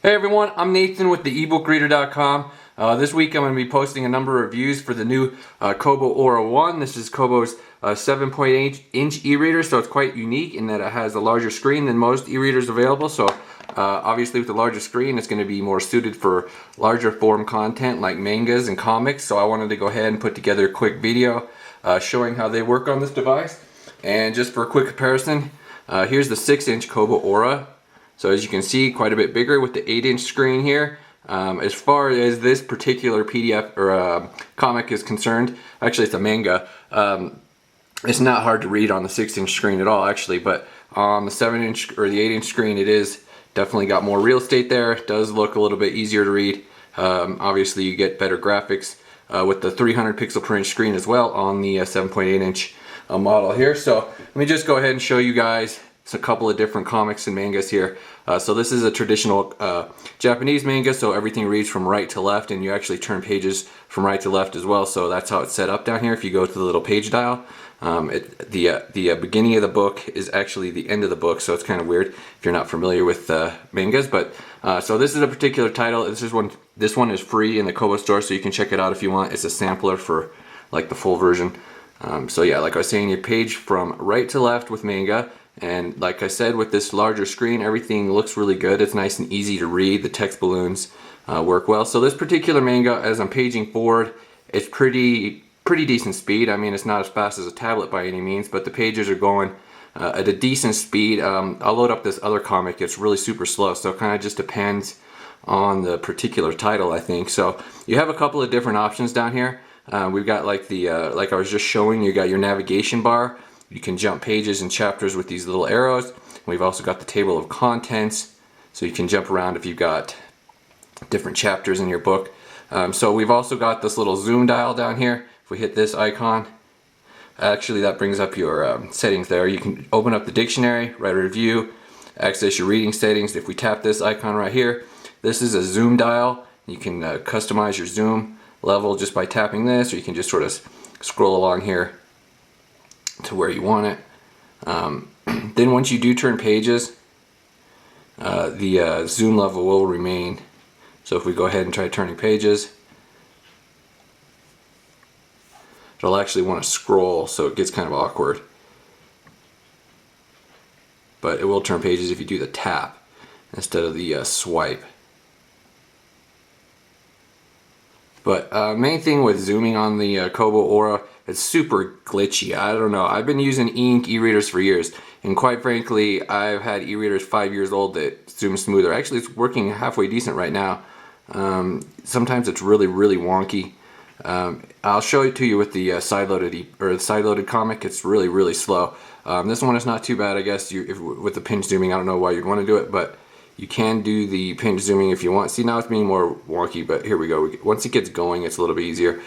Hey everyone, I'm Nathan with the ebookreader.com. This week I'm going to be posting a number of reviews for the new Kobo Aura One. This is Kobo's 7.8-inch e-reader, so it's quite unique in that it has a larger screen than most e-readers available. So obviously with the larger screen it's going to be more suited for larger form content like mangas and comics. So I wanted to go ahead and put together a quick video showing how they work on this device. And just for a quick comparison, here's the 6-inch Kobo Aura. So as you can see, quite a bit bigger with the 8-inch screen here. As far as this particular PDF or comic is concerned, actually it's a manga, it's not hard to read on the 6-inch screen at all actually, but on the 7-inch or the 8-inch screen it is definitely got more real estate there. It does look a little bit easier to read. Obviously you get better graphics with the 300 pixel per inch screen as well on the 7.8-inch model here. So let me just go ahead and show you guys a couple of different comics and mangas here. So this is a traditional Japanese manga, so everything reads from right to left, and you actually turn pages from right to left as well. So that's how it's set up down here. If you go to the little page dial, the beginning of the book is actually the end of the book, so it's kind of weird if you're not familiar with mangas. But so this is a particular title. This one is free in the Kobo store, so you can check it out if you want. It's a sampler for like the full version. So yeah, like I was saying, you page from right to left with manga. And like I said, with this larger screen, everything looks really good. It's nice and easy to read. The text balloons work well. So this particular manga, as I'm paging forward, it's pretty decent speed. I mean, it's not as fast as a tablet by any means, but the pages are going at a decent speed. I'll load up this other comic. It's really super slow, so it kind of just depends on the particular title, I think. So you have a couple of different options down here. We've got like like I was just showing, you got your navigation bar. You can jump pages and chapters with these little arrows. We've also got the table of contents, so you can jump around if you've got different chapters in your book. So we've also got this little zoom dial down here. If we hit this icon, actually that brings up your settings there. You can open up the dictionary, write a review, access your reading settings. If we tap this icon right here, this is a zoom dial. You can customize your zoom level just by tapping this, or you can just sort of scroll along here to where you want it. Then once you do turn pages, the zoom level will remain. So if we go ahead and try turning pages, it'll actually want to scroll, so it gets kind of awkward. But it will turn pages if you do the tap instead of the swipe. But main thing with zooming on the Kobo Aura, it's super glitchy. I don't know. I've been using e-ink e-readers for years, and quite frankly, I've had e-readers 5 years old that zoom smoother. Actually, it's working halfway decent right now. Sometimes it's really wonky. I'll show it to you with the side-loaded comic. It's really slow. This one is not too bad, I guess. With the pinch zooming, I don't know why you'd want to do it, but you can do the pinch zooming if you want. See, now it's being more wonky, but here we go. Once it gets going, it's a little bit easier.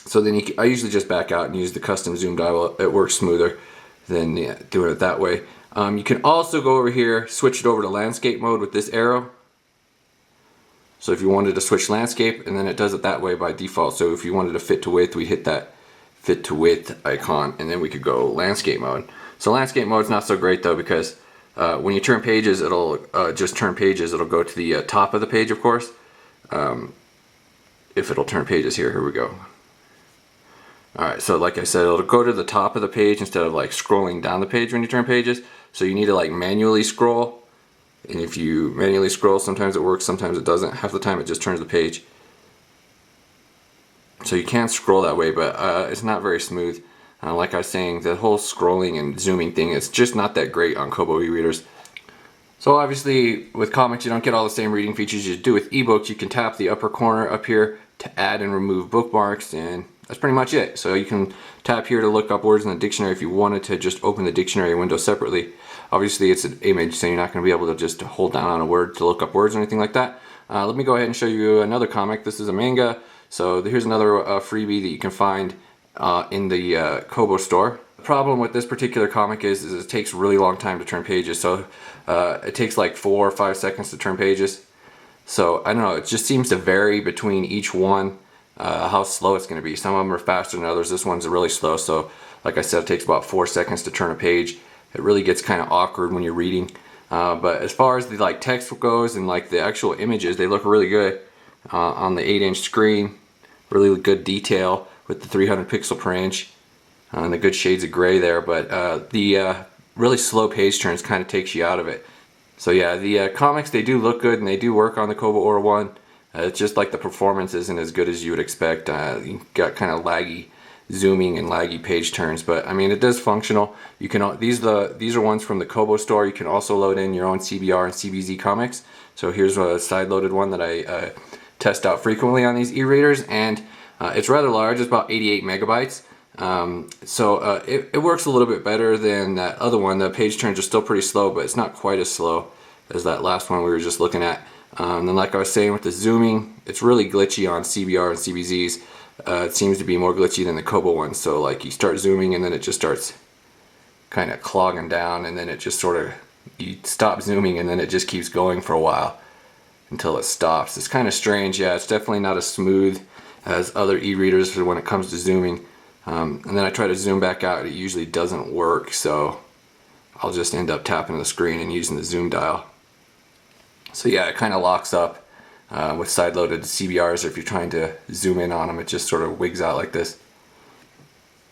So then I usually just back out and use the custom zoom dial. It works smoother than doing it that way. You can also go over here, switch it over to landscape mode with this arrow. So if you wanted to switch landscape, and then it does it that way by default. So if you wanted to fit to width, we hit that fit to width icon, and then we could go landscape mode. So landscape mode's not so great though, because when you turn pages, it'll just turn pages. It'll go to the top of the page, of course. If it'll turn pages here we go. Alright, so like I said, it'll go to the top of the page instead of like scrolling down the page when you turn pages. So you need to like manually scroll. And if you manually scroll, sometimes it works, sometimes it doesn't. Half the time it just turns the page. So you can scroll that way, but it's not very smooth. Like I was saying, the whole scrolling and zooming thing is just not that great on Kobo e-readers. So obviously with comics you don't get all the same reading features you do with ebooks. You can tap the upper corner up here to add and remove bookmarks, and that's pretty much it. So you can tap here to look up words in the dictionary if you wanted to just open the dictionary window separately. Obviously it's an image, so you're not going to be able to just hold down on a word to look up words or anything like that. Let me go ahead and show you another comic. This is a manga. So here's another freebie that you can find in the Kobo store. The problem with this particular comic is it takes a really long time to turn pages. So it takes like 4 or 5 seconds to turn pages. So I don't know, it just seems to vary between each one how slow it's going to be. Some of them are faster than others. This one's really slow, so like I said, it takes about 4 seconds to turn a page. It really gets kind of awkward when you're reading. But as far as the like text goes and like the actual images, they look really good on the 8-inch screen. Really good detail with the 300 pixel per inch and the good shades of gray there. But the really slow page turns kind of takes you out of it. So yeah, the comics, they do look good and they do work on the Kobo Aura One. It's just like the performance isn't as good as you would expect. You got kind of laggy zooming and laggy page turns, but I mean it does functional. You can these are ones from the Kobo store. You can also load in your own CBR and CBZ comics. So here's a side-loaded one that I test out frequently on these e-readers, and it's rather large. It's about 88 megabytes. It works a little bit better than that other one. The page turns are still pretty slow, but it's not quite as slow as that last one we were just looking at. And like I was saying with the zooming, it's really glitchy on CBR and CBZs. It seems to be more glitchy than the Kobo one. So like you start zooming and then it just starts kind of clogging down, and then it just sort of, you stop zooming and then it just keeps going for a while until it stops. It's kind of strange. Yeah, it's definitely not as smooth as other e-readers when it comes to zooming. And then I try to zoom back out, it usually doesn't work, so I'll just end up tapping the screen and using the zoom dial. So yeah, it kind of locks up with side-loaded CBRs. If you're trying to zoom in on them, it just sort of wigs out like this.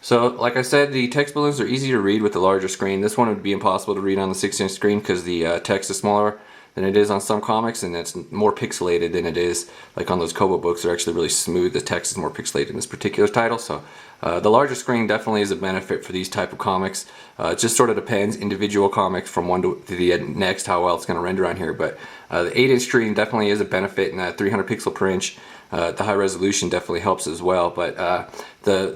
So like I said, the text balloons are easy to read with the larger screen. This one would be impossible to read on the 6-inch screen because the text is smaller than it is on some comics, and it's more pixelated than it is like on those Kobo books. They're actually really smooth. The text is more pixelated in this particular title, so the larger screen definitely is a benefit for these type of comics. It just sort of depends, individual comics from one to the next, how well it's going to render on here, but the 8-inch screen definitely is a benefit, and that 300 pixel per inch, the high resolution definitely helps as well. But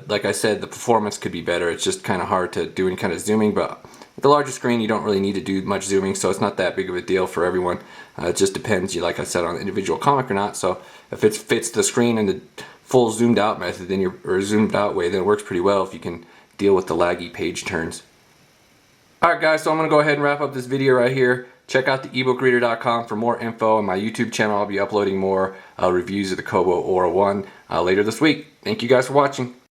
like I said, the performance could be better. It's just kind of hard to do any kind of zooming, but with the larger screen, you don't really need to do much zooming, so it's not that big of a deal for everyone. It just depends, like I said, on the individual comic or not. So if it fits the screen in the full zoomed out method, then or zoomed out way, then it works pretty well if you can deal with the laggy page turns. Alright guys, so I'm going to go ahead and wrap up this video right here. Check out the ebookreader.com for more info. On my YouTube channel, I'll be uploading more reviews of the Kobo Aura One later this week. Thank you guys for watching.